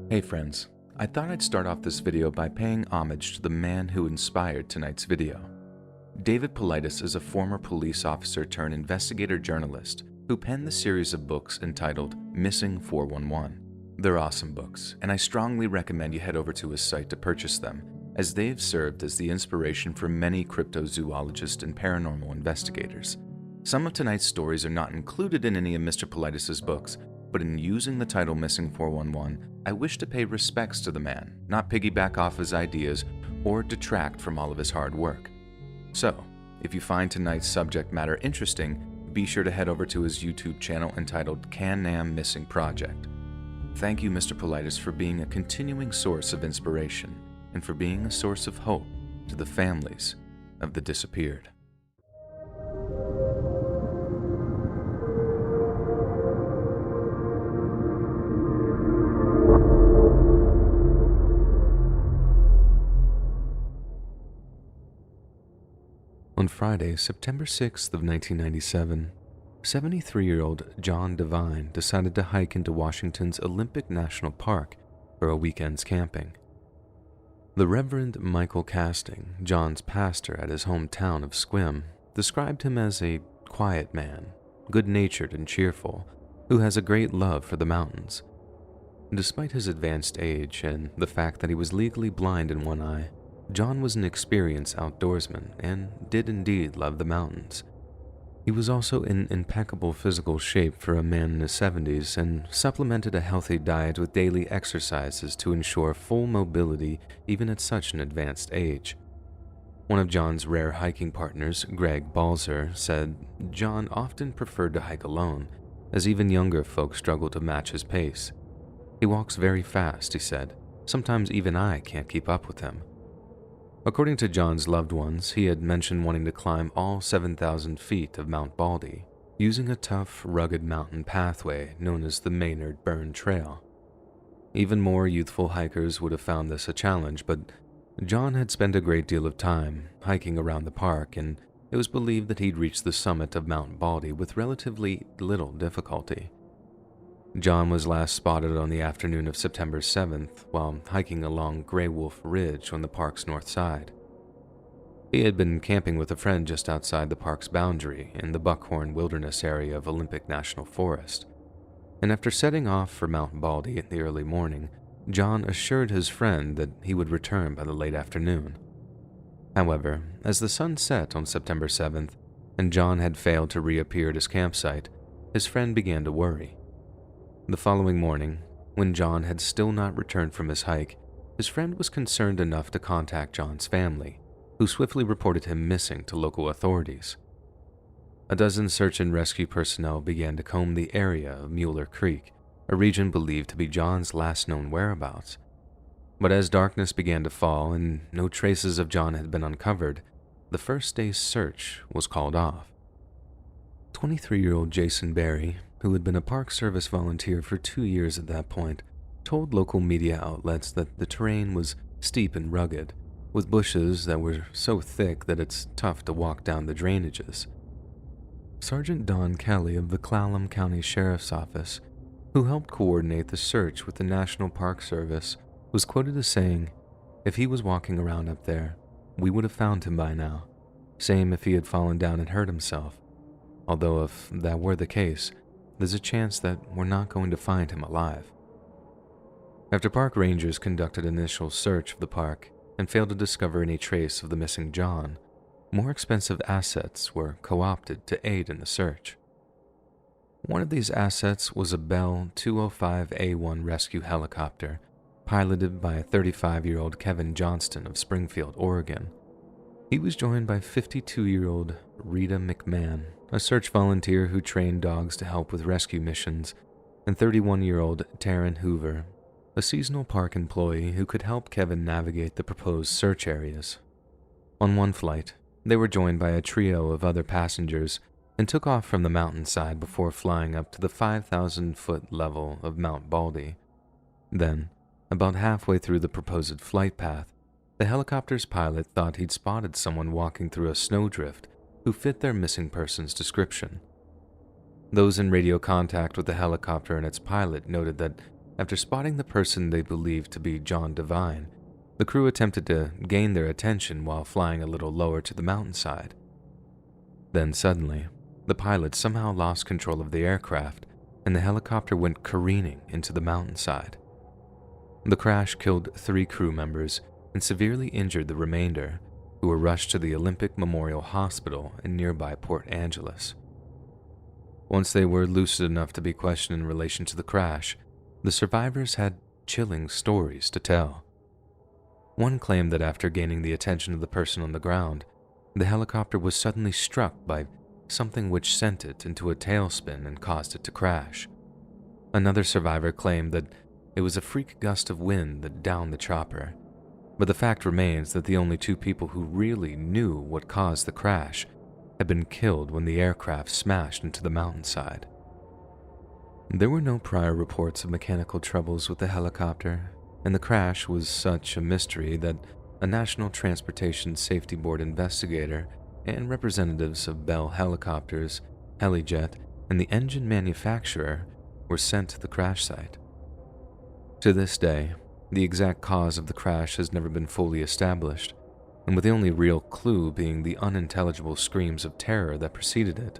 Hey friends, I thought I'd start off this video by paying homage to the man who inspired tonight's video. David Paulides is a former police officer turned investigator journalist who penned the series of books entitled Missing 411. They're awesome books, and I strongly recommend you head over to his site to purchase them, as they've served as the inspiration for many cryptozoologists and paranormal investigators. Some of tonight's stories are not included in any of Mr. Paulides' books, but in using the title Missing 411, I wish to pay respects to the man, not piggyback off his ideas or detract from all of his hard work. So, if you find tonight's subject matter interesting, be sure to head over to his YouTube channel entitled Can-Nam Missing Project. Thank you, Mr. Paulides, for being a continuing source of inspiration and for being a source of hope to the families of the disappeared. On Friday, September 6th of 1997, 73-year-old John Devine decided to hike into Washington's Olympic National Park for a weekend's camping. The Reverend Michael Casting, John's pastor at his hometown of Squim, described him as a quiet man, good-natured and cheerful, who has a great love for the mountains. Despite his advanced age and the fact that he was legally blind in one eye, John was an experienced outdoorsman and did indeed love the mountains. He was also in impeccable physical shape for a man in his 70s and supplemented a healthy diet with daily exercises to ensure full mobility even at such an advanced age. One of John's rare hiking partners, Greg Balzer, said John often preferred to hike alone, as even younger folk struggle to match his pace. He walks very fast, he said. Sometimes even I can't keep up with him. According to John's loved ones, he had mentioned wanting to climb all 7,000 feet of Mount Baldy, using a tough, rugged mountain pathway known as the Maynard Burn Trail. Even more youthful hikers would have found this a challenge, but John had spent a great deal of time hiking around the park, and it was believed that he'd reached the summit of Mount Baldy with relatively little difficulty. John was last spotted on the afternoon of September 7th while hiking along Grey Wolf Ridge on the park's north side. He had been camping with a friend just outside the park's boundary in the Buckhorn Wilderness area of Olympic National Forest, and after setting off for Mount Baldy in the early morning, John assured his friend that he would return by the late afternoon. However, as the sun set on September 7th and John had failed to reappear at his campsite, his friend began to worry. The following morning, when John had still not returned from his hike, his friend was concerned enough to contact John's family, who swiftly reported him missing to local authorities. A dozen search and rescue personnel began to comb the area of Mueller Creek, a region believed to be John's last known whereabouts. But as darkness began to fall and no traces of John had been uncovered, the first day's search was called off. 23-year-old Jason Berry, who had been a Park Service volunteer for 2 years at that point, told local media outlets that the terrain was steep and rugged, with bushes that were so thick that it's tough to walk down the drainages. Sergeant Don Kelly of the Clallam County Sheriff's Office, who helped coordinate the search with the National Park Service, was quoted as saying, "If he was walking around up there, we would have found him by now. Same if he had fallen down and hurt himself. Although if that were the case, there's a chance that we're not going to find him alive." After park rangers conducted an initial search of the park and failed to discover any trace of the missing John, more expensive assets were co-opted to aid in the search. One of these assets was a Bell 205A1 rescue helicopter, piloted by 35-year-old Kevin Johnston of Springfield, Oregon. He was joined by 52-year-old Rita McMahon, a search volunteer who trained dogs to help with rescue missions, and 31-year-old Taryn Hoover, a seasonal park employee who could help Kevin navigate the proposed search areas. On one flight, they were joined by a trio of other passengers and took off from the mountainside before flying up to the 5,000-foot level of Mount Baldy. Then, about halfway through the proposed flight path, the helicopter's pilot thought he'd spotted someone walking through a snowdrift who fit their missing person's description. Those in radio contact with the helicopter and its pilot noted that After spotting the person they believed to be John Devine, the crew attempted to gain their attention while flying a little lower to the mountainside. Then suddenly, the pilot somehow lost control of the aircraft and the helicopter went careening into the mountainside. The crash killed 3 crew members and severely injured the remainder, who were rushed to the Olympic Memorial Hospital in nearby Port Angeles. Once they were lucid enough to be questioned in relation to the crash, the survivors had chilling stories to tell. One claimed that after gaining the attention of the person on the ground, the helicopter was suddenly struck by something which sent it into a tailspin and caused it to crash. Another survivor claimed that it was a freak gust of wind that downed the chopper, but the fact remains that the only 2 people who really knew what caused the crash had been killed when the aircraft smashed into the mountainside. There were no prior reports of mechanical troubles with the helicopter, and the crash was such a mystery that a National Transportation Safety Board investigator and representatives of Bell Helicopters, Helijet, and the engine manufacturer were sent to the crash site. To this day, the exact cause of the crash has never been fully established, and with the only real clue being the unintelligible screams of terror that preceded it,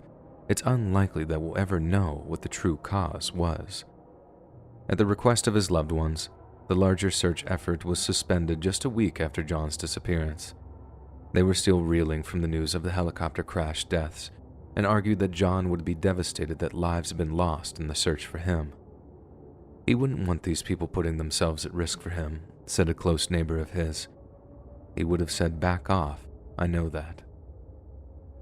it's unlikely that we'll ever know what the true cause was. At the request of his loved ones, the larger search effort was suspended just a week after John's disappearance. They were still reeling from the news of the helicopter crash deaths and argued that John would be devastated that lives had been lost in the search for him. He wouldn't want these people putting themselves at risk for him, said a close neighbor of his. He would have said, "Back off, I know that."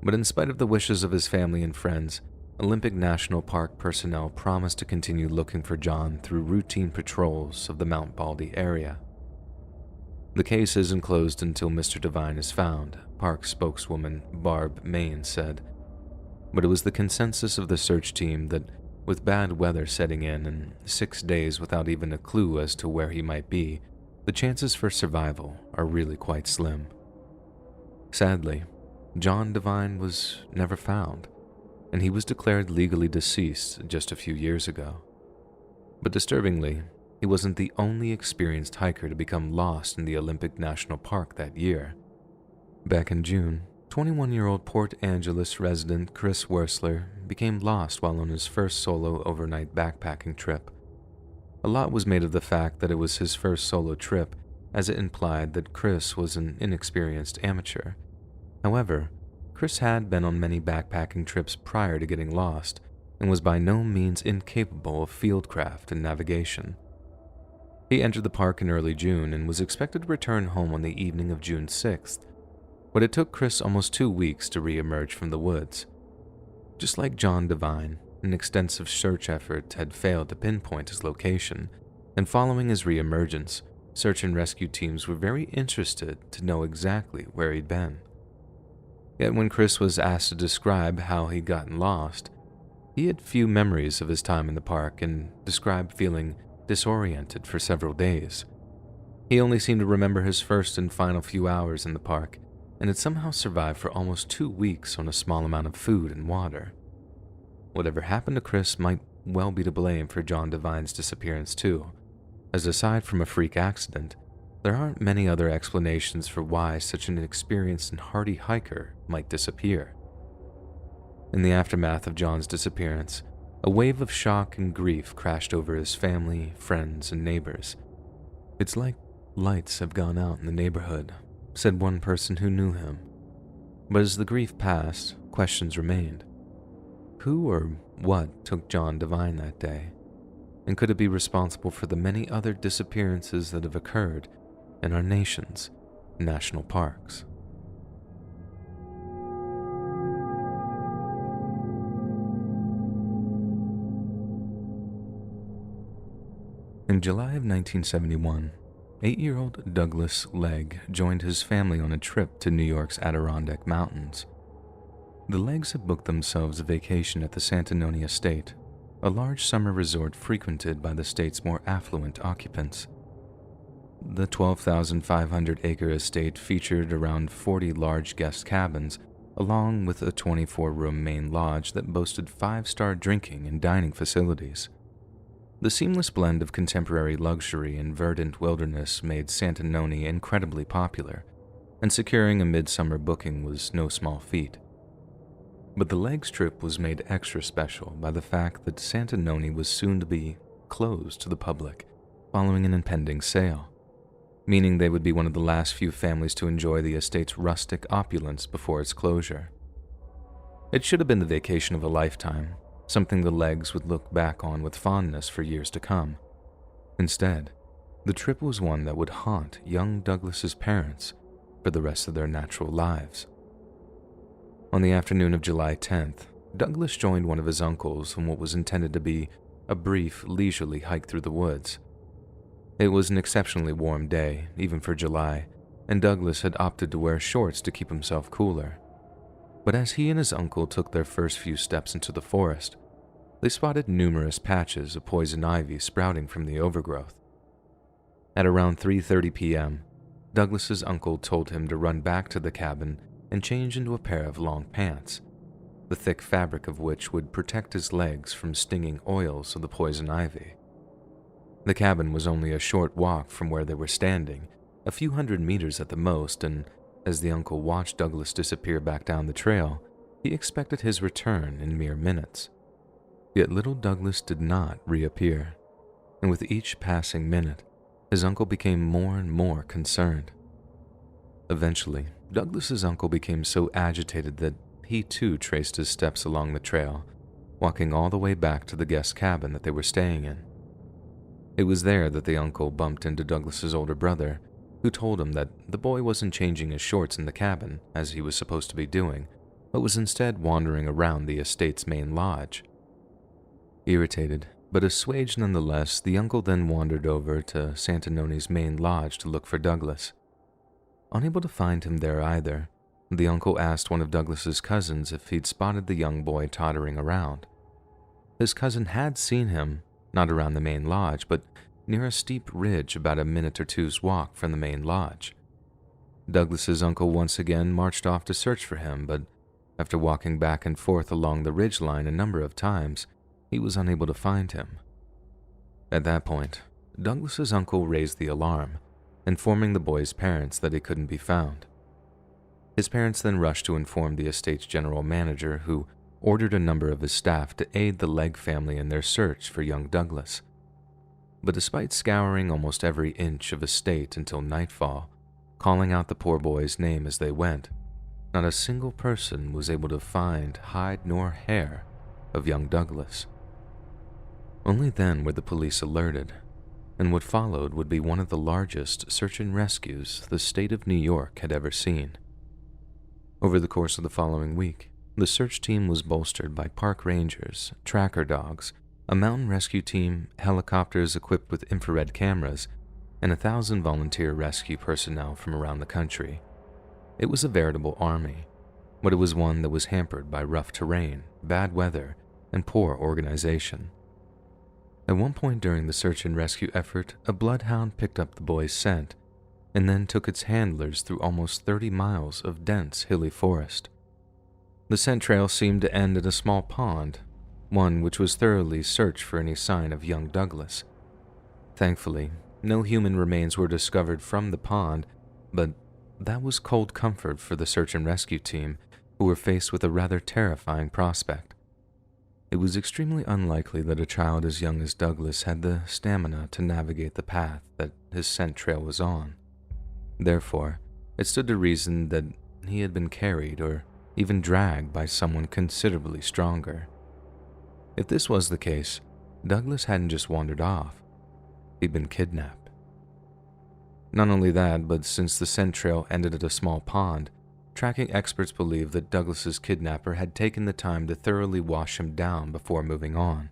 But in spite of the wishes of his family and friends, Olympic National Park personnel promised to continue looking for John through routine patrols of the Mount Baldy area. The case isn't closed until Mr. Devine is found, park spokeswoman Barb Main said. But it was the consensus of the search team that, with bad weather setting in and 6 days without even a clue as to where he might be, the chances for survival are really quite slim. Sadly, John Devine was never found, and he was declared legally deceased just a few years ago. But disturbingly, he wasn't the only experienced hiker to become lost in the Olympic National Park that year. Back in June, 21-year-old Port Angeles resident Chris Wursler became lost while on his first solo overnight backpacking trip. A lot was made of the fact that it was his first solo trip, as it implied that Chris was an inexperienced amateur. However, Chris had been on many backpacking trips prior to getting lost, and was by no means incapable of fieldcraft and navigation. He entered the park in early June and was expected to return home on the evening of June 6th, but it took Chris almost 2 weeks to re-emerge from the woods. Just like John Devine, an extensive search effort had failed to pinpoint his location, and following his re-emergence, search and rescue teams were very interested to know exactly where he'd been. Yet when Chris was asked to describe how he'd gotten lost, he had few memories of his time in the park and described feeling disoriented for several days. He only seemed to remember his first and final few hours in the park, and had somehow survived for almost 2 weeks on a small amount of food and water. Whatever happened to Chris might well be to blame for John Devine's disappearance too, as aside from a freak accident, there aren't many other explanations for why such an experienced and hardy hiker might disappear. In the aftermath of John's disappearance, a wave of shock and grief crashed over his family, friends, and neighbors. "It's like lights have gone out in the neighborhood," said one person who knew him. But as the grief passed, questions remained. Who or what took John Devine that day? And could it be responsible for the many other disappearances that have occurred in our nation's national parks? In July of 1971, 8-year-old Douglas Legg joined his family on a trip to New York's Adirondack Mountains. The Leggs had booked themselves a vacation at the Santanoni Estate, a large summer resort frequented by the state's more affluent occupants. The 12,500-acre estate featured around 40 large guest cabins, along with a 24-room main lodge that boasted 5-star drinking and dining facilities. The seamless blend of contemporary luxury and verdant wilderness made Santanoni incredibly popular, and securing a midsummer booking was no small feat. But the Legg's trip was made extra special by the fact that Santanoni was soon to be closed to the public following an impending sale, meaning they would be one of the last few families to enjoy the estate's rustic opulence before its closure. It should have been the vacation of a lifetime, something the Leggs would look back on with fondness for years to come. Instead, the trip was one that would haunt young Douglas's parents for the rest of their natural lives. On the afternoon of July 10th, Douglas joined one of his uncles on what was intended to be a brief, leisurely hike through the woods. It was an exceptionally warm day, even for July, and Douglas had opted to wear shorts to keep himself cooler. But as he and his uncle took their first few steps into the forest, they spotted numerous patches of poison ivy sprouting from the overgrowth. At around 3:30 p.m., Douglas's uncle told him to run back to the cabin and change into a pair of long pants, the thick fabric of which would protect his legs from stinging oils of the poison ivy. The cabin was only a short walk from where they were standing, a few hundred meters at the most, and as the uncle watched Douglas disappear back down the trail, he expected his return in mere minutes. Yet little Douglas did not reappear, and with each passing minute, his uncle became more and more concerned. Eventually, Douglas's uncle became so agitated that he too traced his steps along the trail, walking all the way back to the guest cabin that they were staying in. It was there that the uncle bumped into Douglas's older brother, who told him that the boy wasn't changing his shorts in the cabin, as he was supposed to be doing, but was instead wandering around the estate's main lodge. Irritated, but assuaged nonetheless, the uncle then wandered over to Santanoni's main lodge to look for Douglas. Unable to find him there either, the uncle asked one of Douglas's cousins if he'd spotted the young boy tottering around. His cousin had seen him, not around the main lodge, but near a steep ridge about a minute or two's walk from the main lodge. Douglas's uncle once again marched off to search for him, but after walking back and forth along the ridgeline a number of times, he was unable to find him. At that point, Douglas's uncle raised the alarm, informing the boy's parents that he couldn't be found. His parents then rushed to inform the estate's general manager, who ordered a number of his staff to aid the Legg family in their search for young Douglas. But despite scouring almost every inch of estate until nightfall, calling out the poor boy's name as they went, not a single person was able to find hide nor hair of young Douglas. Only then were the police alerted, and what followed would be one of the largest search and rescues the state of New York had ever seen. Over the course of the following week, the search team was bolstered by park rangers, tracker dogs, a mountain rescue team, helicopters equipped with infrared cameras, and 1,000 volunteer rescue personnel from around the country. It was a veritable army, but it was one that was hampered by rough terrain, bad weather, and poor organization. At one point during the search and rescue effort, a bloodhound picked up the boy's scent and then took its handlers through almost 30 miles of dense, hilly forest. The scent trail seemed to end at a small pond, one which was thoroughly searched for any sign of young Douglas. Thankfully, no human remains were discovered from the pond, but that was cold comfort for the search and rescue team, who were faced with a rather terrifying prospect. It was extremely unlikely that a child as young as Douglas had the stamina to navigate the path that his scent trail was on. Therefore, it stood to reason that he had been carried or even dragged by someone considerably stronger. If this was the case, Douglas hadn't just wandered off. He'd been kidnapped. Not only that, but since the scent trail ended at a small pond, tracking experts believed that Douglas's kidnapper had taken the time to thoroughly wash him down before moving on.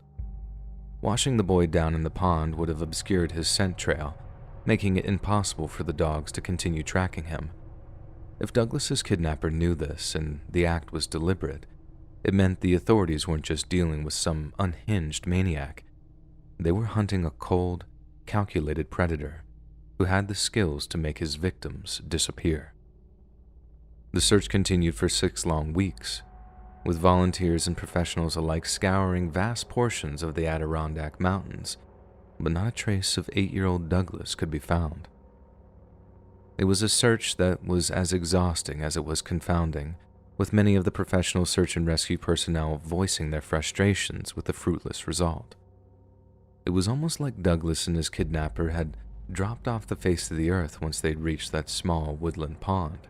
Washing the boy down in the pond would have obscured his scent trail, making it impossible for the dogs to continue tracking him. If Douglas's kidnapper knew this and the act was deliberate, it meant the authorities weren't just dealing with some unhinged maniac. They were hunting a cold, calculated predator who had the skills to make his victims disappear. The search continued for 6 long weeks, with volunteers and professionals alike scouring vast portions of the Adirondack Mountains but not a trace of 8-year-old Douglas could be found. It was a search that was as exhausting as it was confounding, with many of the professional search and rescue personnel voicing their frustrations with the fruitless result. It was almost like Douglas and his kidnapper had dropped off the face of the earth once they'd reached that small woodland pond.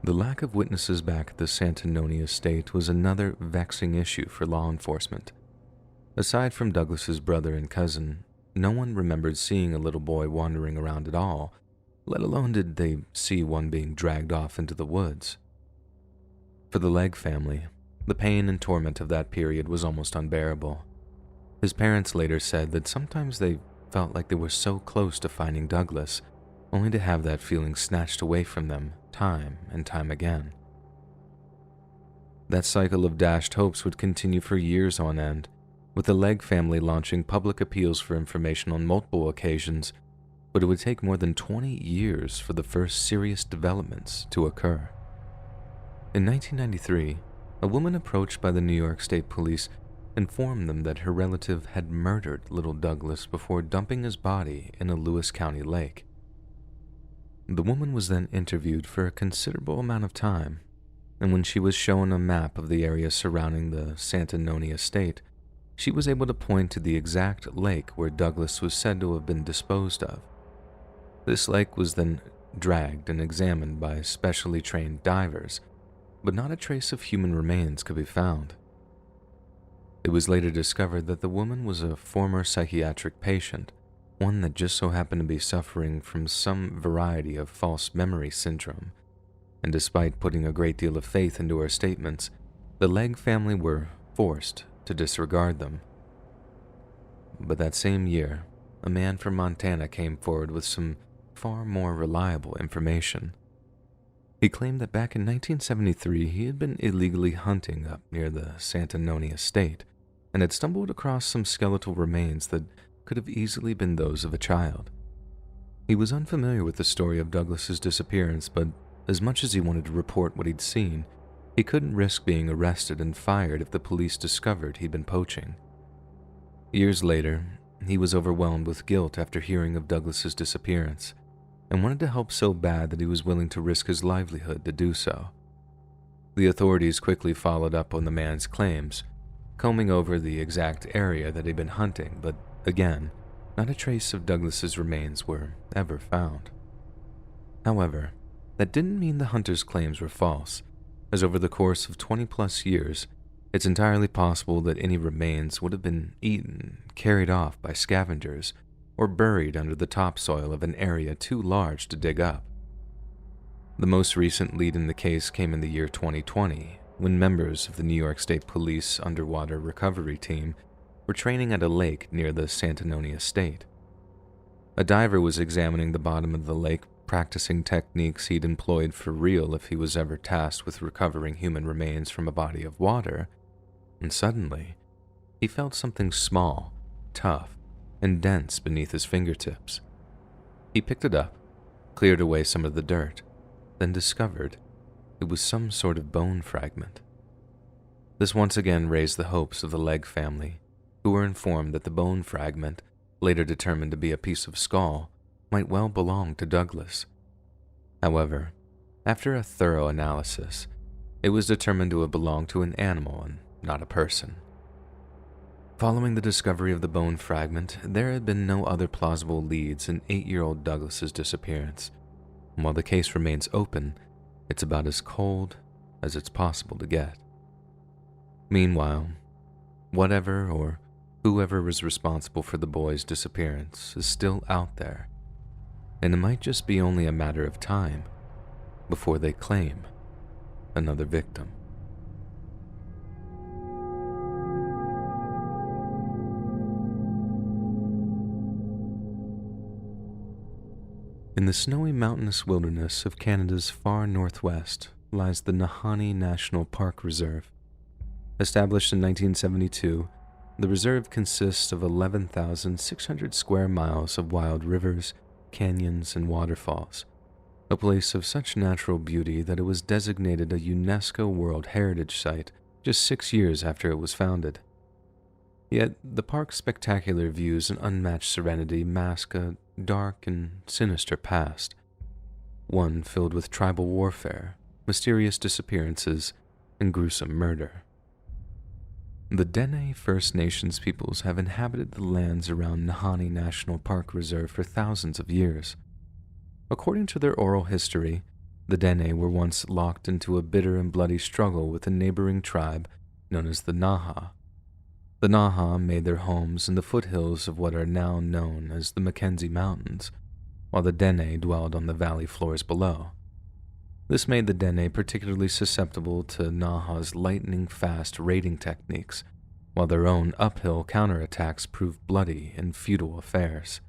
The lack of witnesses back at the Nahanni estate was another vexing issue for law enforcement. Aside from Douglas's brother and cousin, no one remembered seeing a little boy wandering around at all, let alone did they see one being dragged off into the woods. For the Legg family, the pain and torment of that period was almost unbearable. His parents later said that sometimes they felt like they were so close to finding Douglas, only to have that feeling snatched away from them time and time again. That cycle of dashed hopes would continue for years on end, with the Legg family launching public appeals for information on multiple occasions, but it would take more than 20 years for the first serious developments to occur. In 1993, a woman approached by the New York State Police informed them that her relative had murdered little Douglas before dumping his body in a Lewis County lake. The woman was then interviewed for a considerable amount of time, and when she was shown a map of the area surrounding the Nahanni estate, she was able to point to the exact lake where Douglas was said to have been disposed of. This lake was then dragged and examined by specially trained divers, but not a trace of human remains could be found. It was later discovered that the woman was a former psychiatric patient, one that just so happened to be suffering from some variety of false memory syndrome, and despite putting a great deal of faith into her statements, the Legg family were forced to disregard them. But that same year, a man from Montana came forward with some far more reliable information. He claimed that back in 1973 he had been illegally hunting up near the Nahanni estate and had stumbled across some skeletal remains that could have easily been those of a child. He was unfamiliar with the story of Douglas's disappearance, but as much as he wanted to report what he'd seen, he couldn't risk being arrested and fired if the police discovered he'd been poaching. Years later, he was overwhelmed with guilt after hearing of Douglas's disappearance, and wanted to help so bad that he was willing to risk his livelihood to do so. The authorities quickly followed up on the man's claims, combing over the exact area that he'd been hunting, but again, not a trace of Douglas's remains were ever found. However, that didn't mean the hunter's claims were false, as over the course of 20-plus years, it's entirely possible that any remains would have been eaten, carried off by scavengers, or buried under the topsoil of an area too large to dig up. The most recent lead in the case came in the year 2020, when members of the New York State Police Underwater Recovery Team were training at a lake near the Nahanni estate. A diver was examining the bottom of the lake, practicing techniques he'd employed for real if he was ever tasked with recovering human remains from a body of water, and suddenly, he felt something small, tough, and dense beneath his fingertips. He picked it up, cleared away some of the dirt, then discovered it was some sort of bone fragment. This once again raised the hopes of the Legg family, who were informed that the bone fragment, later determined to be a piece of skull, might well belong to Douglas. However, after a thorough analysis, it was determined to have belonged to an animal and not a person. Following the discovery of the bone fragment, there had been no other plausible leads in 8-year-old Douglas's disappearance. And while the case remains open, it's about as cold as it's possible to get. Meanwhile, whatever or whoever was responsible for the boy's disappearance is still out there, and it might just be only a matter of time before they claim another victim. In the snowy mountainous wilderness of Canada's far northwest lies the Nahanni National Park Reserve. Established in 1972, the reserve consists of 11,600 square miles of wild rivers, canyons, and waterfalls, a place of such natural beauty that it was designated a UNESCO World Heritage Site just 6 years after it was founded. Yet the park's spectacular views and unmatched serenity mask a dark and sinister past, one filled with tribal warfare, mysterious disappearances, and gruesome murder. The Dene First Nations peoples have inhabited the lands around Nahanni National Park Reserve for thousands of years. According to their oral history, the Dene were once locked into a bitter and bloody struggle with a neighboring tribe known as the Naha. The Naha made their homes in the foothills of what are now known as the Mackenzie Mountains, while the Dene dwelled on the valley floors below. This made the Dene particularly susceptible to Naha's lightning-fast raiding techniques, while their own uphill counterattacks proved bloody and futile affairs.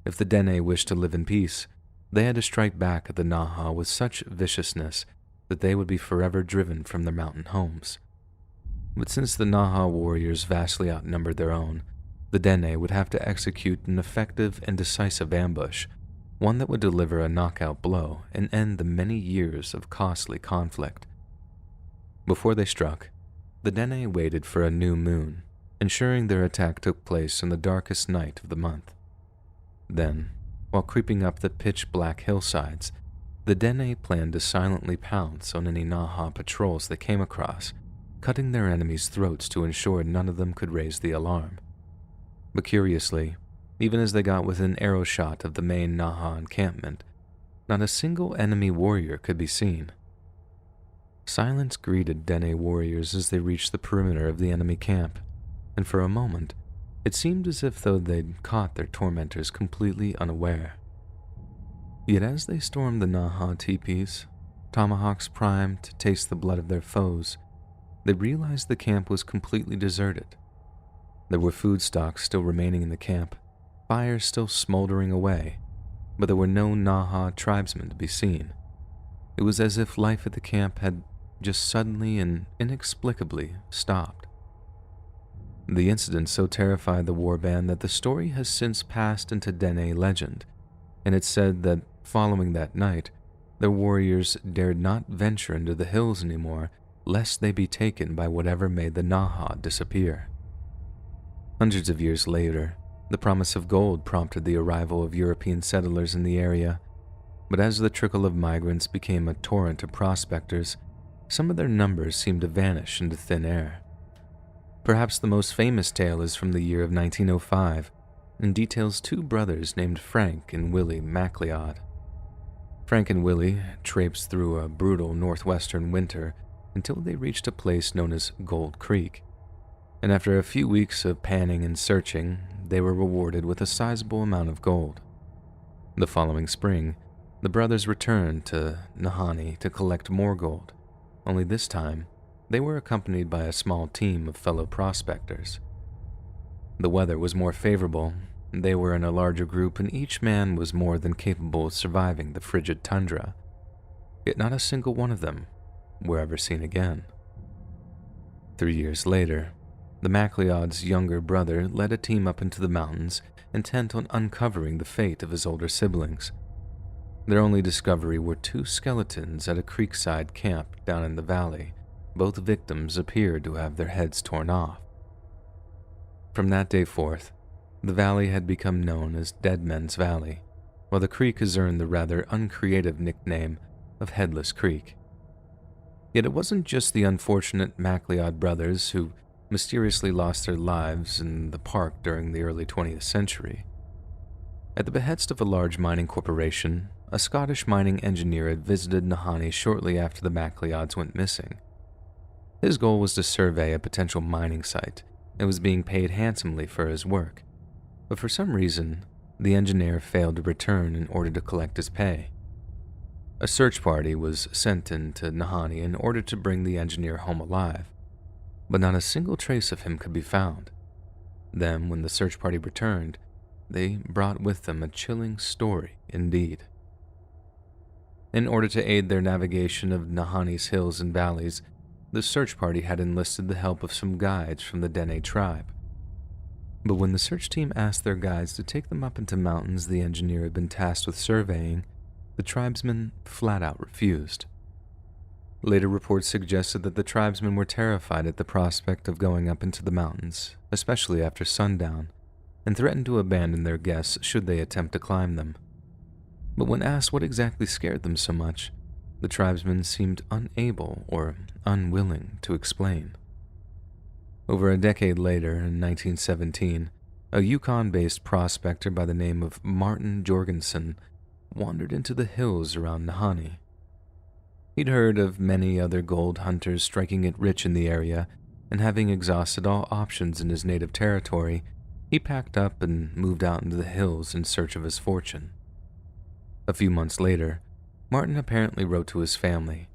If the Dene wished to live in peace, they had to strike back at the Naha with such viciousness that they would be forever driven from their mountain homes. But since the Naha warriors vastly outnumbered their own, the Dene would have to execute an effective and decisive ambush, one that would deliver a knockout blow and end the many years of costly conflict. Before they struck, the Dene waited for a new moon, ensuring their attack took place on the darkest night of the month. Then, while creeping up the pitch-black hillsides, the Dene planned to silently pounce on any Naha patrols they came across, cutting their enemies' throats to ensure none of them could raise the alarm. But curiously, even as they got within arrow shot of the main Naha encampment, not a single enemy warrior could be seen. Silence greeted Dene warriors as they reached the perimeter of the enemy camp, and for a moment, it seemed as if though they'd caught their tormentors completely unaware. Yet as they stormed the Naha teepees, tomahawks primed to taste the blood of their foes, they realized the camp was completely deserted. There were food stocks still remaining in the camp, fires still smoldering away, but there were no Naha tribesmen to be seen. It was as if life at the camp had just suddenly and inexplicably stopped. The incident so terrified the warband that the story has since passed into Dene legend, and it's said that following that night, their warriors dared not venture into the hills anymore lest they be taken by whatever made the Naha disappear. Hundreds of years later, the promise of gold prompted the arrival of European settlers in the area, but as the trickle of migrants became a torrent of prospectors, some of their numbers seemed to vanish into thin air. Perhaps the most famous tale is from the year of 1905 and details two brothers named Frank and Willie MacLeod. Frank and Willie traipsed through a brutal northwestern winter until they reached a place known as Gold Creek, and after a few weeks of panning and searching, they were rewarded with a sizable amount of gold. The following spring, the brothers returned to Nahanni to collect more gold, only this time, they were accompanied by a small team of fellow prospectors. The weather was more favorable, they were in a larger group, and each man was more than capable of surviving the frigid tundra, yet not a single one of them were ever seen again. 3 years later, the MacLeod's younger brother led a team up into the mountains, intent on uncovering the fate of his older siblings. Their only discovery were 2 skeletons at a creekside camp down in the valley. Both victims appeared to have their heads torn off. From that day forth, the valley had become known as Dead Men's Valley, while the creek has earned the rather uncreative nickname of Headless Creek. Yet it wasn't just the unfortunate MacLeod brothers who mysteriously lost their lives in the park during the early 20th century. At the behest of a large mining corporation, a Scottish mining engineer had visited Nahanni shortly after the MacLeods went missing. His goal was to survey a potential mining site and was being paid handsomely for his work, but for some reason, the engineer failed to return in order to collect his pay. A search party was sent into Nahanni in order to bring the engineer home alive, but not a single trace of him could be found. Then, when the search party returned, they brought with them a chilling story indeed. In order to aid their navigation of Nahanni's hills and valleys, the search party had enlisted the help of some guides from the Dene tribe. But when the search team asked their guides to take them up into mountains the engineer had been tasked with surveying, the tribesmen flat out refused. Later reports suggested that the tribesmen were terrified at the prospect of going up into the mountains, especially after sundown, and threatened to abandon their guests should they attempt to climb them. But when asked what exactly scared them so much, the tribesmen seemed unable or unwilling to explain. Over a decade later, in 1917, a Yukon-based prospector by the name of Martin Jorgensen wandered into the hills around Nahanni. He'd heard of many other gold hunters striking it rich in the area, and having exhausted all options in his native territory, he packed up and moved out into the hills in search of his fortune. A few months later, Martin apparently wrote to his family,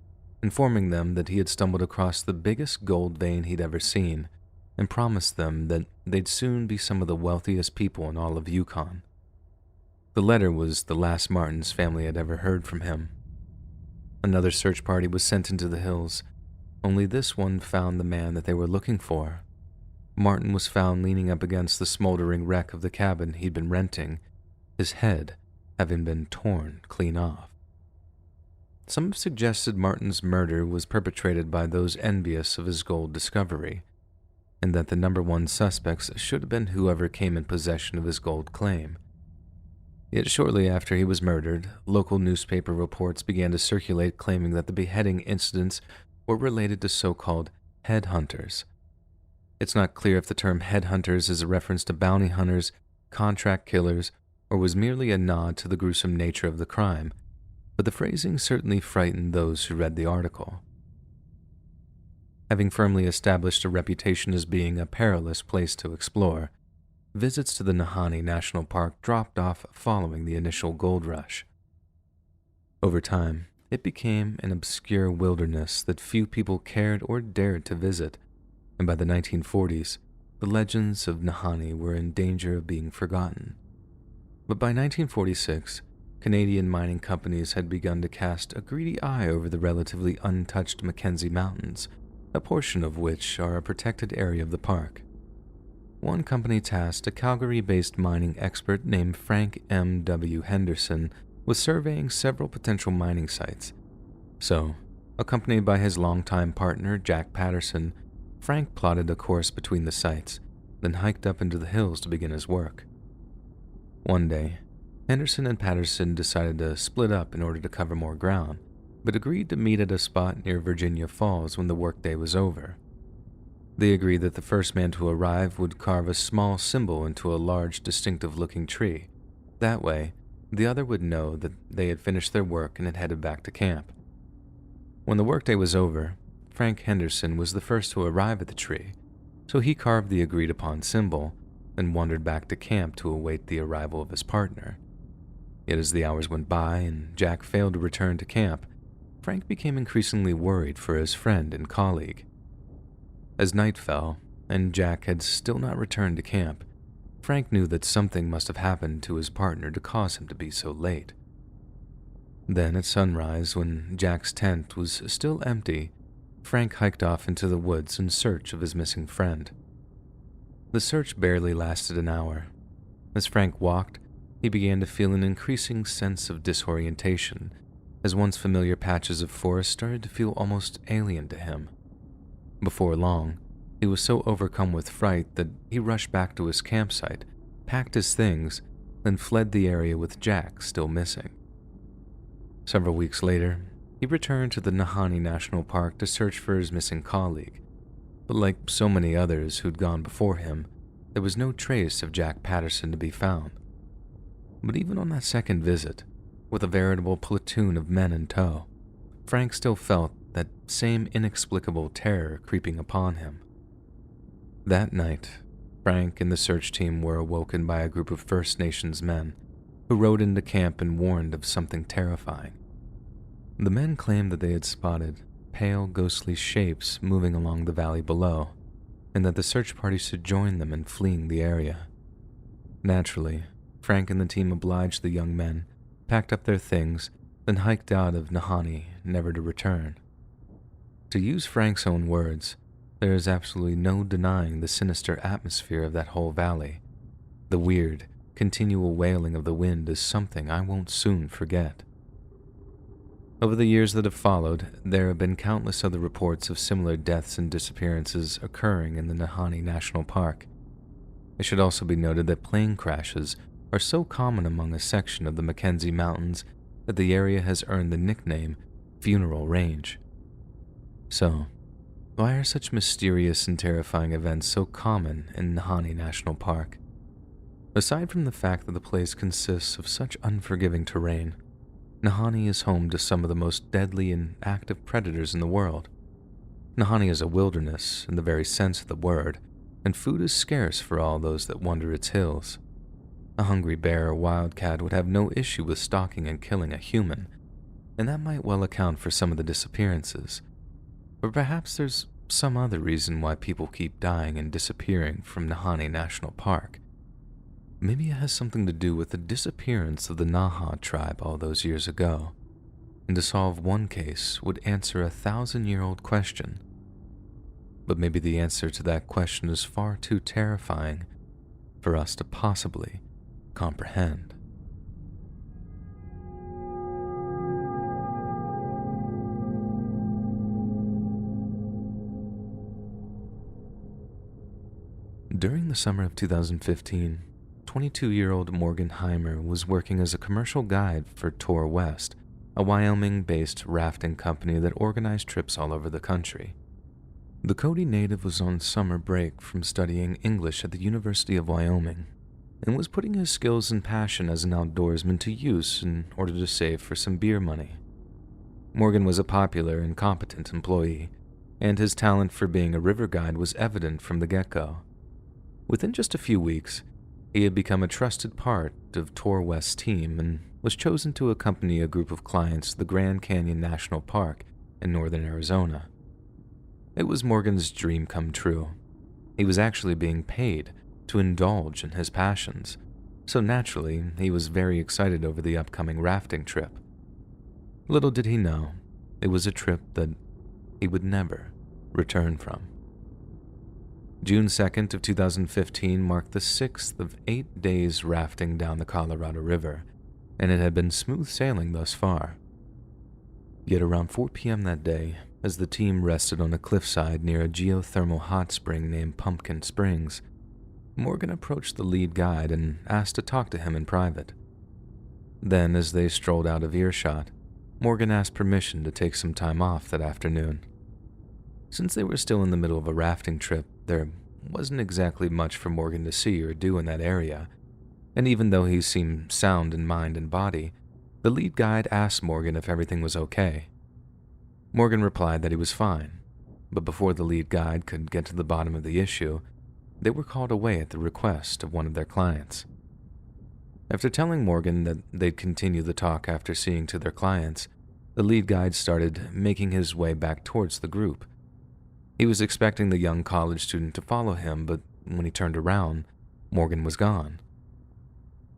informing them that he had stumbled across the biggest gold vein he'd ever seen, and promised them that they'd soon be some of the wealthiest people in all of Yukon. The letter was the last Martin's family had ever heard from him. Another search party was sent into the hills, only this one found the man that they were looking for. Martin was found leaning up against the smoldering wreck of the cabin he'd been renting, his head having been torn clean off. Some have suggested Martin's murder was perpetrated by those envious of his gold discovery, and that the number one suspects should have been whoever came in possession of his gold claim. Yet shortly after he was murdered, local newspaper reports began to circulate claiming that the beheading incidents were related to so-called headhunters. It's not clear if the term headhunters is a reference to bounty hunters, contract killers, or was merely a nod to the gruesome nature of the crime, but the phrasing certainly frightened those who read the article. Having firmly established a reputation as being a perilous place to explore, visits to the Nahanni National Park dropped off following the initial gold rush. Over time, it became an obscure wilderness that few people cared or dared to visit, and by the 1940s, the legends of Nahanni were in danger of being forgotten. But by 1946, Canadian mining companies had begun to cast a greedy eye over the relatively untouched Mackenzie Mountains, a portion of which are a protected area of the park. One company tasked a Calgary-based mining expert named Frank M. W. Henderson with surveying several potential mining sites. So, accompanied by his longtime partner Jack Patterson, Frank plotted a course between the sites, then hiked up into the hills to begin his work. One day, Henderson and Patterson decided to split up in order to cover more ground, but agreed to meet at a spot near Virginia Falls when the workday was over. They agreed that the first man to arrive would carve a small symbol into a large, distinctive-looking tree. That way, the other would know that they had finished their work and had headed back to camp. When the workday was over, Frank Henderson was the first to arrive at the tree, so he carved the agreed-upon symbol, then wandered back to camp to await the arrival of his partner. Yet as the hours went by and Jack failed to return to camp, Frank became increasingly worried for his friend and colleague. As night fell, and Jack had still not returned to camp, Frank knew that something must have happened to his partner to cause him to be so late. Then at sunrise, when Jack's tent was still empty, Frank hiked off into the woods in search of his missing friend. The search barely lasted an hour. As Frank walked, he began to feel an increasing sense of disorientation, as once familiar patches of forest started to feel almost alien to him. Before long, he was so overcome with fright that he rushed back to his campsite, packed his things, then fled the area with Jack still missing. Several weeks later, he returned to the Nahanni National Park to search for his missing colleague, but like so many others who'd gone before him, there was no trace of Jack Patterson to be found. But even on that second visit, with a veritable platoon of men in tow, Frank still felt that same inexplicable terror creeping upon him. That night, Frank and the search team were awoken by a group of First Nations men who rode into camp and warned of something terrifying. The men claimed that they had spotted pale, ghostly shapes moving along the valley below, and that the search party should join them in fleeing the area. Naturally, Frank and the team obliged the young men, packed up their things, then hiked out of Nahanni, never to return. To use Frank's own words, there is absolutely no denying the sinister atmosphere of that whole valley. The weird, continual wailing of the wind is something I won't soon forget. Over the years that have followed, there have been countless other reports of similar deaths and disappearances occurring in the Nahanni National Park. It should also be noted that plane crashes are so common among a section of the Mackenzie Mountains that the area has earned the nickname Funeral Range. So, why are such mysterious and terrifying events so common in Nahanni National Park? Aside from the fact that the place consists of such unforgiving terrain, Nahanni is home to some of the most deadly and active predators in the world. Nahanni is a wilderness in the very sense of the word, and food is scarce for all those that wander its hills. A hungry bear or wildcat would have no issue with stalking and killing a human, and that might well account for some of the disappearances. But perhaps there's some other reason why people keep dying and disappearing from Nahanni National Park. Maybe it has something to do with the disappearance of the Naha tribe all those years ago, and to solve one case would answer a 1,000-year-old question. But maybe the answer to that question is far too terrifying for us to possibly comprehend. During the summer of 2015, 22-year-old Morgan Heimer was working as a commercial guide for Tour West, a Wyoming-based rafting company that organized trips all over the country. The Cody native was on summer break from studying English at the University of Wyoming and was putting his skills and passion as an outdoorsman to use in order to save for some beer money. Morgan was a popular and competent employee, and his talent for being a river guide was evident from the get-go. Within just a few weeks, he had become a trusted part of Tour West's team and was chosen to accompany a group of clients to the Grand Canyon National Park in northern Arizona. It was Morgan's dream come true. He was actually being paid to indulge in his passions, so naturally he was very excited over the upcoming rafting trip. Little did he know, it was a trip that he would never return from. June 2nd of 2015 marked the 6th of 8 days rafting down the Colorado River, and it had been smooth sailing thus far. Yet around 4 p.m. that day, as the team rested on a cliffside near a geothermal hot spring named Pumpkin Springs, Morgan approached the lead guide and asked to talk to him in private. Then, as they strolled out of earshot, Morgan asked permission to take some time off that afternoon. Since they were still in the middle of a rafting trip, there wasn't exactly much for Morgan to see or do in that area, and even though he seemed sound in mind and body, the lead guide asked Morgan if everything was okay. Morgan replied that he was fine, but before the lead guide could get to the bottom of the issue, they were called away at the request of one of their clients. After telling Morgan that they'd continue the talk after seeing to their clients, the lead guide started making his way back towards the group. He was expecting the young college student to follow him, but when he turned around, Morgan was gone.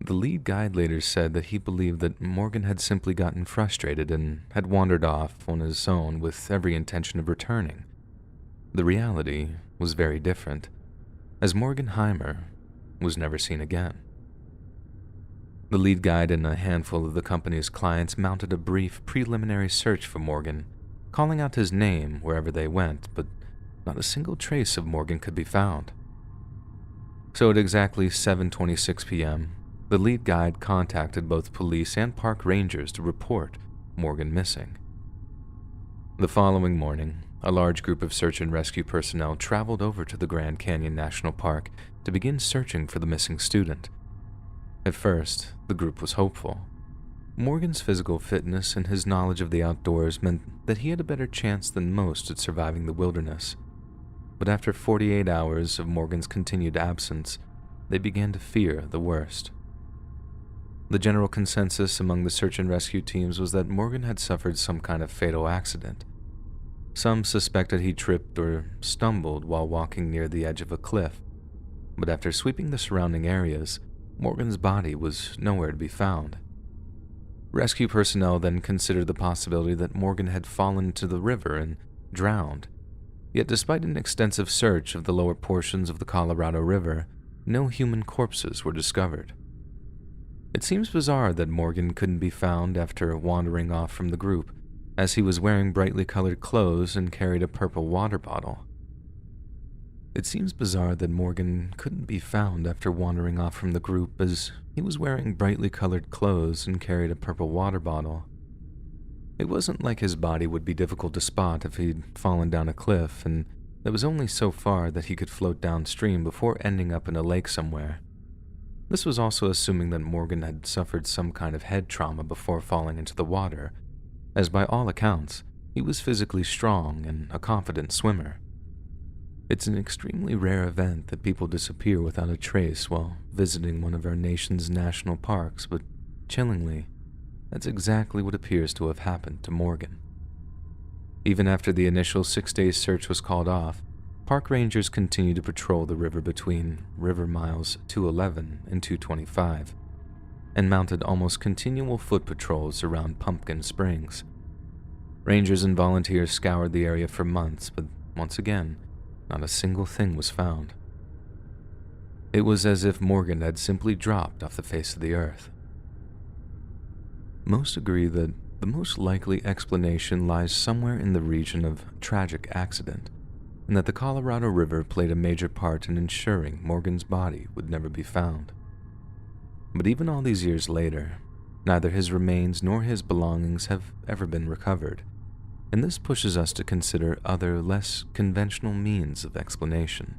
The lead guide later said that he believed that Morgan had simply gotten frustrated and had wandered off on his own with every intention of returning. The reality was very different, as Morgan Heimer was never seen again. The lead guide and a handful of the company's clients mounted a brief preliminary search for Morgan, calling out his name wherever they went, but not a single trace of Morgan could be found. So at exactly 7:26 p.m., the lead guide contacted both police and park rangers to report Morgan missing. The following morning, a large group of search and rescue personnel traveled over to the Grand Canyon National Park to begin searching for the missing student. At first, the group was hopeful. Morgan's physical fitness and his knowledge of the outdoors meant that he had a better chance than most at surviving the wilderness. But after 48 hours of Morgan's continued absence, they began to fear the worst. The general consensus among the search and rescue teams was that Morgan had suffered some kind of fatal accident. Some suspected he tripped or stumbled while walking near the edge of a cliff, but after sweeping the surrounding areas, Morgan's body was nowhere to be found. Rescue personnel then considered the possibility that Morgan had fallen into the river and drowned. Yet despite an extensive search of the lower portions of the Colorado River, no human corpses were discovered. It seems bizarre that Morgan couldn't be found after wandering off from the group, as he was wearing brightly colored clothes and carried a purple water bottle. It seems bizarre that Morgan couldn't be found after wandering off from the group, as he was wearing brightly colored clothes and carried a purple water bottle. It wasn't like his body would be difficult to spot if he'd fallen down a cliff, and it was only so far that he could float downstream before ending up in a lake somewhere. This was also assuming that Morgan had suffered some kind of head trauma before falling into the water, as by all accounts, he was physically strong and a confident swimmer. It's an extremely rare event that people disappear without a trace while visiting one of our nation's national parks, but chillingly, that's exactly what appears to have happened to Morgan. Even after the initial 6-day search was called off, park rangers continued to patrol the river between river miles 211 and 225, and mounted almost continual foot patrols around Pumpkin Springs. Rangers and volunteers scoured the area for months, but once again, not a single thing was found. It was as if Morgan had simply dropped off the face of the earth. Most agree that the most likely explanation lies somewhere in the region of tragic accident, and that the Colorado River played a major part in ensuring Morgan's body would never be found. But even all these years later, neither his remains nor his belongings have ever been recovered, and this pushes us to consider other, less conventional means of explanation.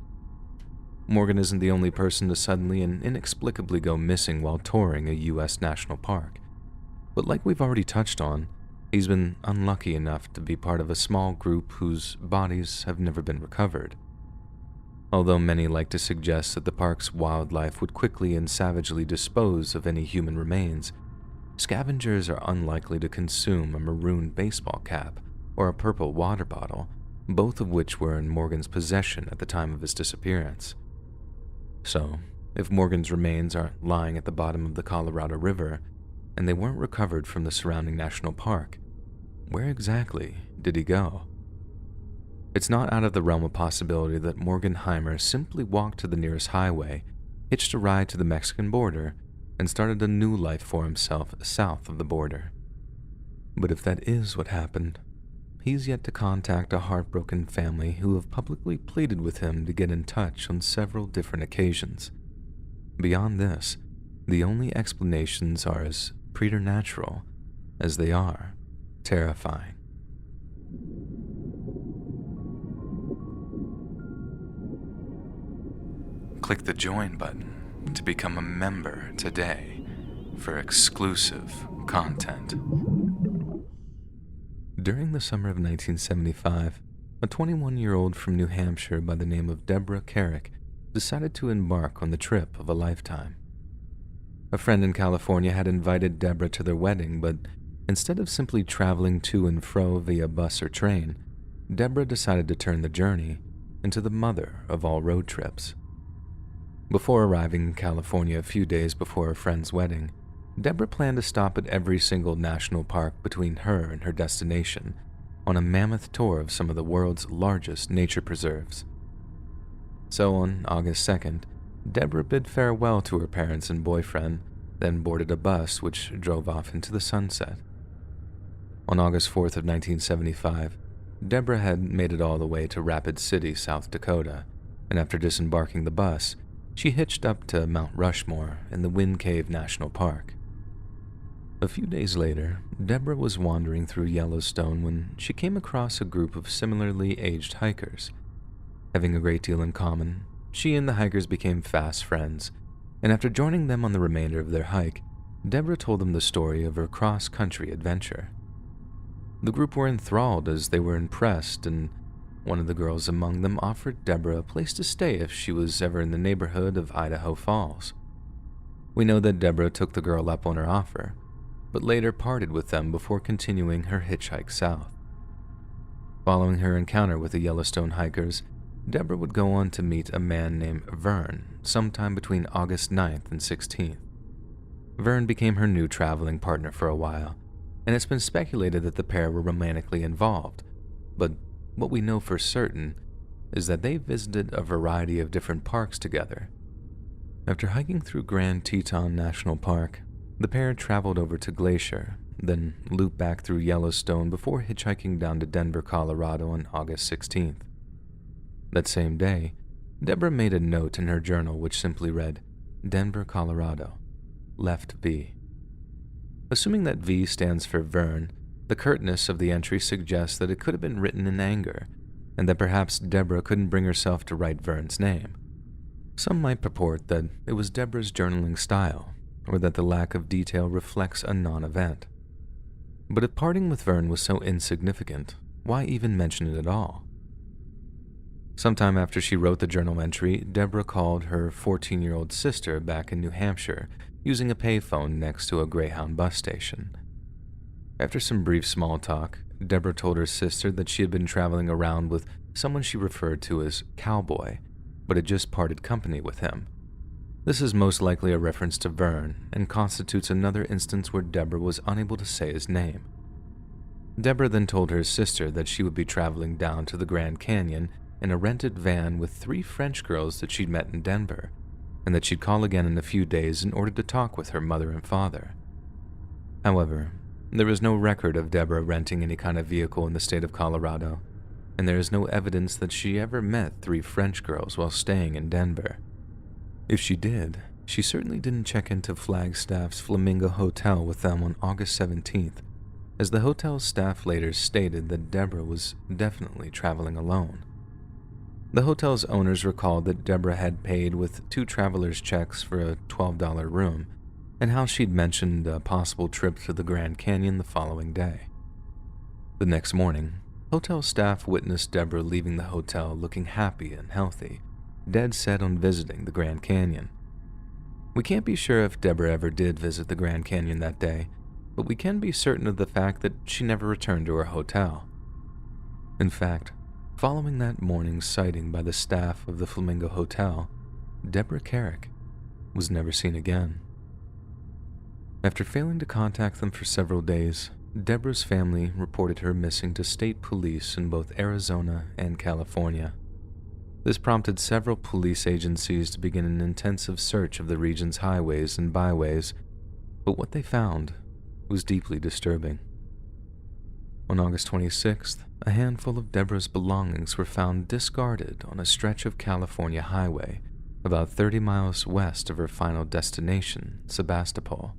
Morgan isn't the only person to suddenly and inexplicably go missing while touring a U.S. national park, but like we've already touched on, he's been unlucky enough to be part of a small group whose bodies have never been recovered. Although many like to suggest that the park's wildlife would quickly and savagely dispose of any human remains, scavengers are unlikely to consume a maroon baseball cap or a purple water bottle, both of which were in Morgan's possession at the time of his disappearance. So, if Morgan's remains aren't lying at the bottom of the Colorado River, and they weren't recovered from the surrounding national park, where exactly did he go? It's not out of the realm of possibility that Morgan Heimer simply walked to the nearest highway, hitched a ride to the Mexican border, and started a new life for himself south of the border. But if that is what happened, he's yet to contact a heartbroken family who have publicly pleaded with him to get in touch on several different occasions. Beyond this, the only explanations are as preternatural as they are terrifying. Click the join button to become a member today for exclusive content. During the summer of 1975, a 21-year-old from New Hampshire by the name of Deborah Carrick decided to embark on the trip of a lifetime. A friend in California had invited Deborah to their wedding, but instead of simply traveling to and fro via bus or train, Deborah decided to turn the journey into the mother of all road trips. Before arriving in California a few days before her friend's wedding, Deborah planned to stop at every single national park between her and her destination on a mammoth tour of some of the world's largest nature preserves. So on August 2nd, Deborah bid farewell to her parents and boyfriend, then boarded a bus which drove off into the sunset. On August 4th of 1975, Deborah had made it all the way to Rapid City, South Dakota, and after disembarking the bus, she hitched up to Mount Rushmore in the Wind Cave National Park. A few days later, Deborah was wandering through Yellowstone when she came across a group of similarly aged hikers. Having a great deal in common, she and the hikers became fast friends, and after joining them on the remainder of their hike, Deborah told them the story of her cross-country adventure. The group were enthralled as they were impressed, and one of the girls among them offered Deborah a place to stay if she was ever in the neighborhood of Idaho Falls. We know that Deborah took the girl up on her offer, but later parted with them before continuing her hitchhike south. Following her encounter with the Yellowstone hikers, Deborah would go on to meet a man named Vern sometime between August 9th and 16th. Vern became her new traveling partner for a while, and it's been speculated that the pair were romantically involved, but what we know for certain is that they visited a variety of different parks together. After hiking through Grand Teton National Park, the pair traveled over to Glacier, then looped back through Yellowstone before hitchhiking down to Denver, Colorado on August 16th. That same day, Deborah made a note in her journal which simply read, Denver, Colorado, left V. Assuming that V stands for Vern, the curtness of the entry suggests that it could have been written in anger, and that perhaps Deborah couldn't bring herself to write Vern's name. Some might purport that it was Deborah's journaling style, or that the lack of detail reflects a non-event. But if parting with Vern was so insignificant, why even mention it at all? Sometime after she wrote the journal entry, Deborah called her 14-year-old sister back in New Hampshire using a payphone next to a Greyhound bus station. After some brief small talk, Deborah told her sister that she had been traveling around with someone she referred to as Cowboy, but had just parted company with him. This is most likely a reference to Vern and constitutes another instance where Deborah was unable to say his name. Deborah then told her sister that she would be traveling down to the Grand Canyon in a rented van with 3 French girls that she'd met in Denver, and that she'd call again in a few days in order to talk with her mother and father. However, there is no record of Deborah renting any kind of vehicle in the state of Colorado, and there is no evidence that she ever met 3 French girls while staying in Denver. If she did, she certainly didn't check into Flagstaff's Flamingo Hotel with them on August 17th, as the hotel's staff later stated that Deborah was definitely traveling alone. The hotel's owners recalled that Deborah had paid with 2 travelers' checks for a $12 room, and how she'd mentioned a possible trip to the Grand Canyon the following day. The next morning, hotel staff witnessed Deborah leaving the hotel looking happy and healthy, dead set on visiting the Grand Canyon. We can't be sure if Deborah ever did visit the Grand Canyon that day, but we can be certain of the fact that she never returned to her hotel. In fact, following that morning's sighting by the staff of the Flamingo Hotel, Deborah Carrick was never seen again. After failing to contact them for several days, Deborah's family reported her missing to state police in both Arizona and California. This prompted several police agencies to begin an intensive search of the region's highways and byways, but what they found was deeply disturbing. On August 26th, a handful of Deborah's belongings were found discarded on a stretch of California highway about 30 miles west of her final destination, Sebastopol.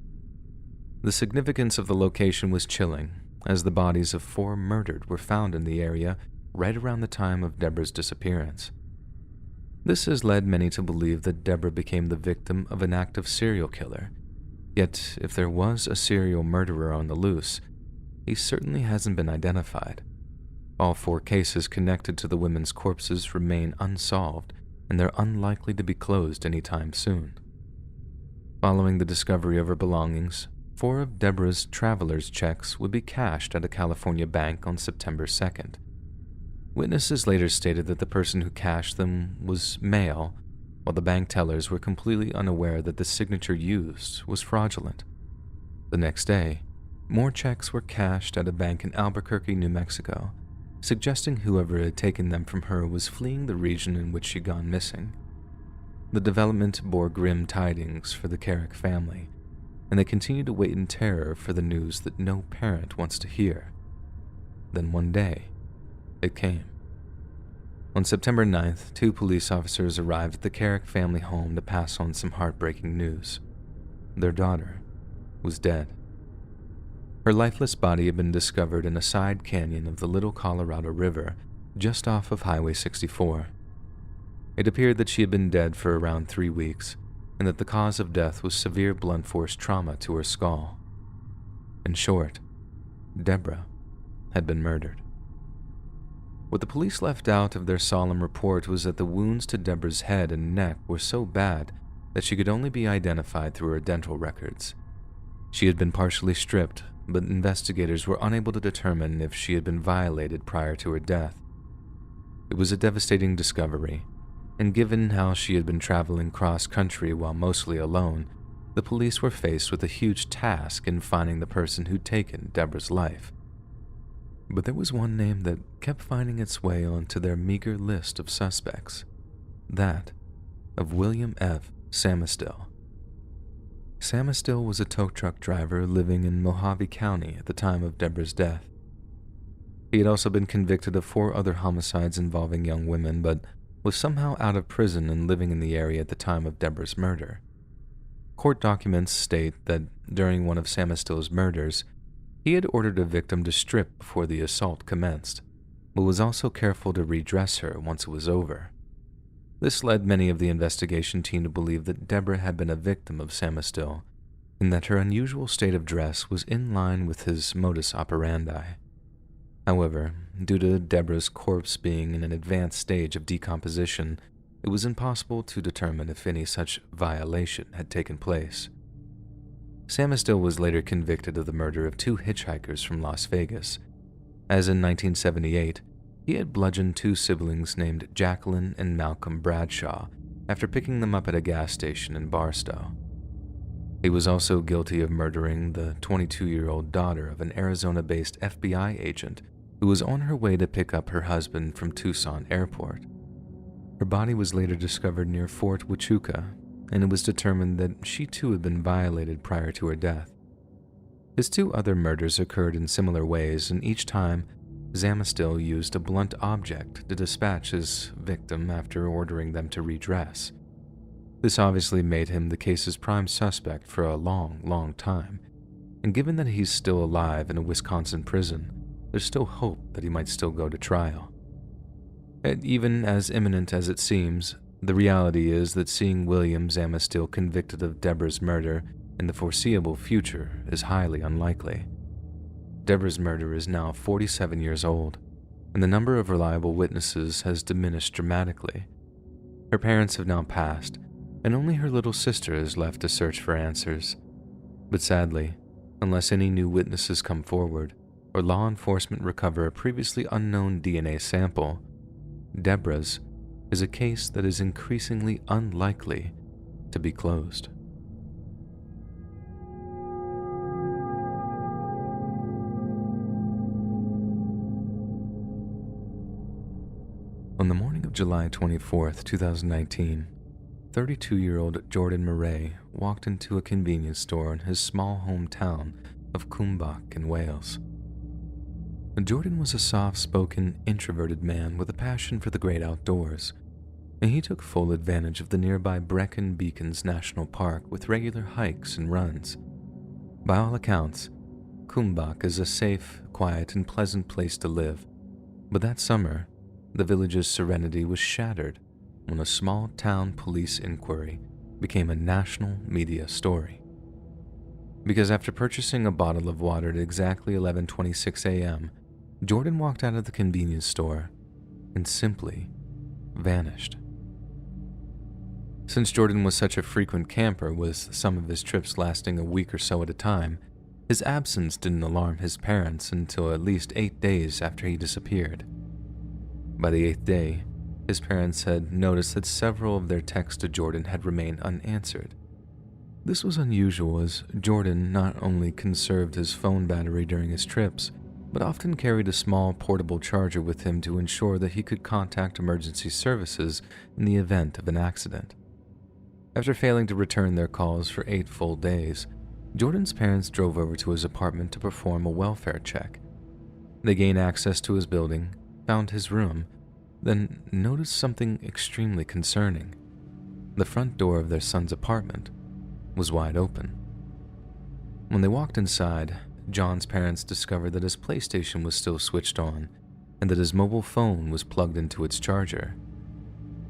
The significance of the location was chilling, as the bodies of 4 murdered were found in the area right around the time of Deborah's disappearance. This has led many to believe that Deborah became the victim of an active serial killer, yet if there was a serial murderer on the loose, he certainly hasn't been identified. All 4 cases connected to the women's corpses remain unsolved, and they're unlikely to be closed anytime soon. Following the discovery of her belongings, 4 of Deborah's traveler's checks would be cashed at a California bank on September 2nd. Witnesses later stated that the person who cashed them was male, while the bank tellers were completely unaware that the signature used was fraudulent. The next day, more checks were cashed at a bank in Albuquerque, New Mexico, suggesting whoever had taken them from her was fleeing the region in which she'd gone missing. The development bore grim tidings for the Carrick family, and they continued to wait in terror for the news that no parent wants to hear. Then one day, it came. On September 9th, 2 police officers arrived at the Carrick family home to pass on some heartbreaking news. Their daughter was dead. Her lifeless body had been discovered in a side canyon of the Little Colorado River, just off of Highway 64. It appeared that she had been dead for around 3 weeks, and that the cause of death was severe blunt force trauma to her skull. In short, Deborah had been murdered. What the police left out of their solemn report was that the wounds to Deborah's head and neck were so bad that she could only be identified through her dental records. She had been partially stripped, but investigators were unable to determine if she had been violated prior to her death. It was a devastating discovery, and given how she had been traveling cross-country while mostly alone, the police were faced with a huge task in finding the person who'd taken Deborah's life. But there was one name that kept finding its way onto their meager list of suspects, that of William F. Samusdell. Samustill was a tow truck driver living in Mohave County at the time of Deborah's death. He had also been convicted of 4 other homicides involving young women, but was somehow out of prison and living in the area at the time of Deborah's murder. Court documents state that during one of Samustill's murders, he had ordered a victim to strip before the assault commenced, but was also careful to redress her once it was over. This led many of the investigation team to believe that Deborah had been a victim of Samustill, and that her unusual state of dress was in line with his modus operandi. However, due to Deborah's corpse being in an advanced stage of decomposition, it was impossible to determine if any such violation had taken place. Samustill was later convicted of the murder of 2 hitchhikers from Las Vegas, as in 1978, he had bludgeoned 2 siblings named Jacqueline and Malcolm Bradshaw after picking them up at a gas station in Barstow. He was also guilty of murdering the 22-year-old daughter of an Arizona-based FBI agent who was on her way to pick up her husband from Tucson Airport. Her body was later discovered near Fort Huachuca, and it was determined that she too had been violated prior to her death. His 2 other murders occurred in similar ways, and each time, Samustill used a blunt object to dispatch his victim after ordering them to redress. This obviously made him the case's prime suspect for a long time, and given that he's still alive in a Wisconsin prison, there's still hope that he might still go to trial. And even as imminent as it seems, the reality is that seeing William Samustill convicted of Deborah's murder in the foreseeable future is highly unlikely. Deborah's murder is now 47 years old, and the number of reliable witnesses has diminished dramatically. Her parents have now passed, and only her little sister is left to search for answers. But sadly, unless any new witnesses come forward, or law enforcement recover a previously unknown DNA sample, Deborah's is a case that is increasingly unlikely to be closed. On the morning of July 24th, 2019, 32-year-old Jordan Moray walked into a convenience store in his small hometown of Cwmbach in Wales. Jordan was a soft-spoken, introverted man with a passion for the great outdoors, and he took full advantage of the nearby Brecon Beacons National Park with regular hikes and runs. By all accounts, Cwmbach is a safe, quiet, and pleasant place to live, but that summer, the village's serenity was shattered when a small-town police inquiry became a national media story. Because after purchasing a bottle of water at exactly 11:26 a.m., Jordan walked out of the convenience store and simply vanished. Since Jordan was such a frequent camper, with some of his trips lasting a week or so at a time, his absence didn't alarm his parents until at least 8 days after he disappeared. By the 8th day, his parents had noticed that several of their texts to Jordan had remained unanswered. This was unusual, as Jordan not only conserved his phone battery during his trips, but often carried a small portable charger with him to ensure that he could contact emergency services in the event of an accident. After failing to return their calls for 8 full days, Jordan's parents drove over to his apartment to perform a welfare check. They gained access to his building, found his room, then noticed something extremely concerning. The front door of their son's apartment was wide open. When they walked inside, John's parents discovered that his PlayStation was still switched on and that his mobile phone was plugged into its charger.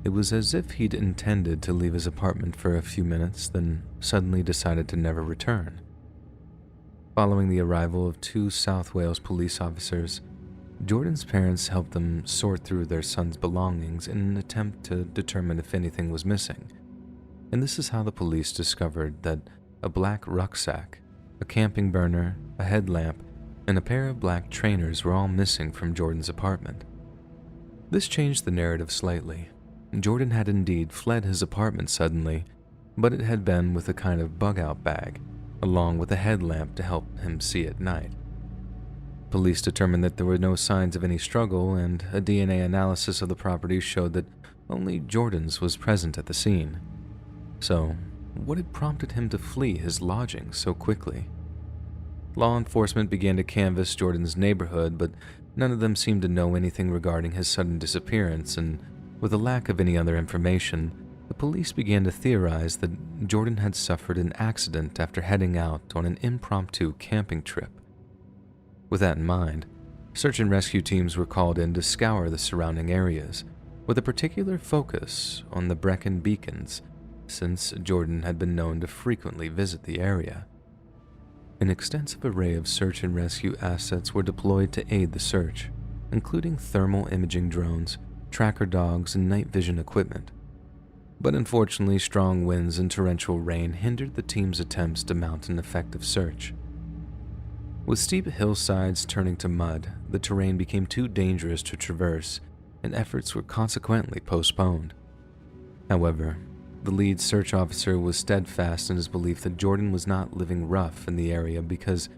It was as if he'd intended to leave his apartment for a few minutes, then suddenly decided to never return. Following the arrival of 2 South Wales police officers, Jordan's parents helped them sort through their son's belongings in an attempt to determine if anything was missing. And this is how the police discovered that a black rucksack, a camping burner, a headlamp, and a pair of black trainers were all missing from Jordan's apartment. This changed the narrative slightly. Jordan had indeed fled his apartment suddenly, but it had been with a kind of bug-out bag, along with a headlamp to help him see at night. Police determined that there were no signs of any struggle, and a DNA analysis of the property showed that only Jordan's was present at the scene. So, what had prompted him to flee his lodging so quickly. Law enforcement began to canvass Jordan's neighborhood, but none of them seemed to know anything regarding his sudden disappearance, and with a lack of any other information, the police began to theorize that Jordan had suffered an accident after heading out on an impromptu camping trip. With that in mind, search and rescue teams were called in to scour the surrounding areas, with a particular focus on the Brecon Beacons, since Jordan had been known to frequently visit the area. An extensive array of search and rescue assets were deployed to aid the search, including thermal imaging drones, tracker dogs, and night vision equipment. But unfortunately, strong winds and torrential rain hindered the team's attempts to mount an effective search. With steep hillsides turning to mud, the terrain became too dangerous to traverse, and efforts were consequently postponed. However, the lead search officer was steadfast in his belief that Jordan was not living rough in the area because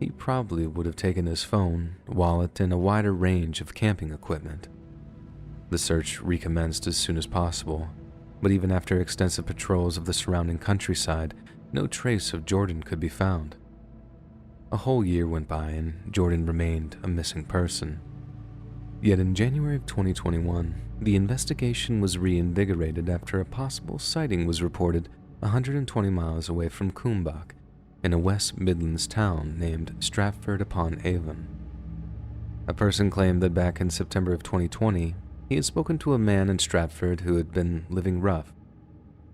he probably would have taken his phone, wallet, and a wider range of camping equipment. The search recommenced as soon as possible, but even after extensive patrols of the surrounding countryside, no trace of Jordan could be found. A whole year went by and Jordan remained a missing person. Yet in January of 2021, the investigation was reinvigorated after a possible sighting was reported 120 miles away from Coombach, in a West Midlands town named Stratford-upon-Avon. A person claimed that back in September of 2020, he had spoken to a man in Stratford who had been living rough.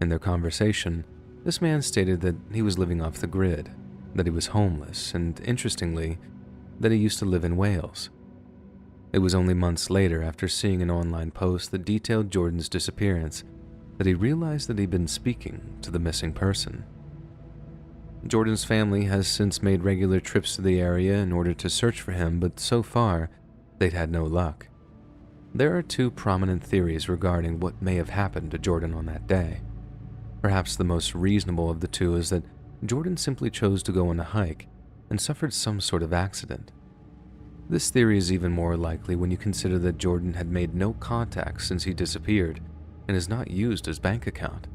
In their conversation, this man stated that he was living off the grid, that he was homeless, and interestingly, that he used to live in Wales. It was only months later, after seeing an online post that detailed Jordan's disappearance, that he realized that he'd been speaking to the missing person. Jordan's family has since made regular trips to the area in order to search for him, but so far, they'd had no luck. There are two prominent theories regarding what may have happened to Jordan on that day. Perhaps the most reasonable of the two is that Jordan simply chose to go on a hike and suffered some sort of accident. This theory is even more likely when you consider that Jordan had made no contact since he disappeared and has not used his bank account.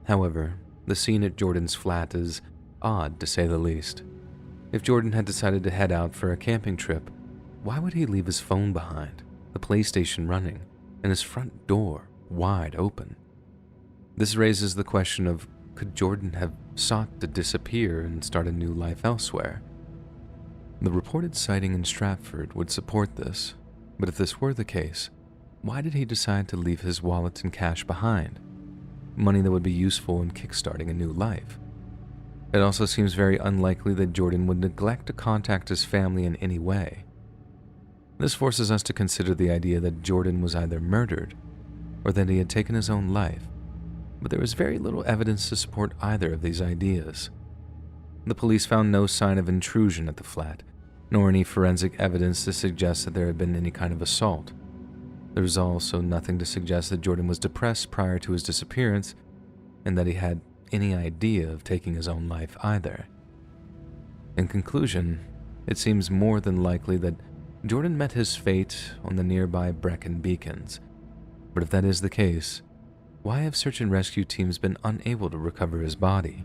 However, the scene at Jordan's flat is odd to say the least. If Jordan had decided to head out for a camping trip, why would he leave his phone behind, the PlayStation running, and his front door wide open? This raises the question of, could Jordan have sought to disappear and start a new life elsewhere? The reported sighting in Stratford would support this, but if this were the case, why did he decide to leave his wallet and cash behind? Money that would be useful in kickstarting a new life. It also seems very unlikely that Jordan would neglect to contact his family in any way. This forces us to consider the idea that Jordan was either murdered or that he had taken his own life, but there is very little evidence to support either of these ideas. The police found no sign of intrusion at the flat, nor any forensic evidence to suggest that there had been any kind of assault. There was also nothing to suggest that Jordan was depressed prior to his disappearance, and that he had any idea of taking his own life either. In conclusion, it seems more than likely that Jordan met his fate on the nearby Brecon Beacons. But if that is the case, why have search and rescue teams been unable to recover his body?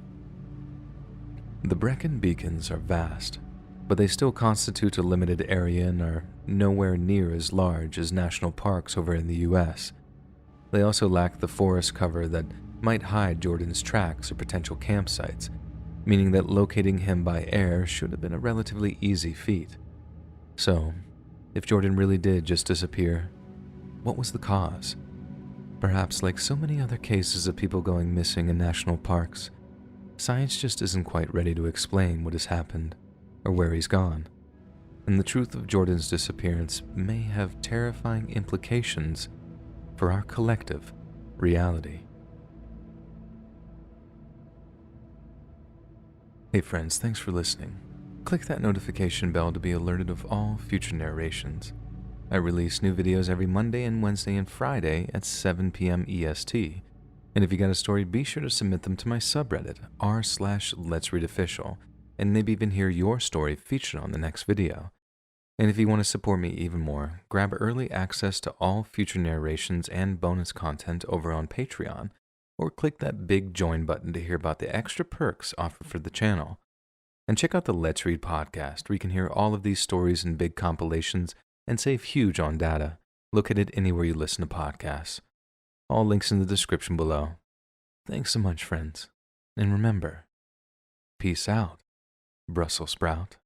The Brecon Beacons are vast, but they still constitute a limited area and are nowhere near as large as national parks over in the US. They also lack the forest cover that might hide Jordan's tracks or potential campsites, meaning that locating him by air should have been a relatively easy feat. So, if Jordan really did just disappear, what was the cause? Perhaps like so many other cases of people going missing in national parks, science just isn't quite ready to explain what has happened or where he's gone, and the truth of Jordan's disappearance may have terrifying implications for our collective reality. Hey friends, thanks for listening. Click that notification bell to be alerted of all future narrations. I release new videos every Monday and Wednesday and Friday at 7 p.m. EST, and if you got a story, be sure to submit them to my subreddit, r/letsreadofficial, and maybe even hear your story featured on the next video. And if you want to support me even more, grab early access to all future narrations and bonus content over on Patreon or click that big join button to hear about the extra perks offered for the channel. And check out the Let's Read podcast, where you can hear all of these stories in big compilations and save huge on data, located anywhere you listen to podcasts. All links in the description below. Thanks so much, friends. And remember, peace out, Brussels sprout.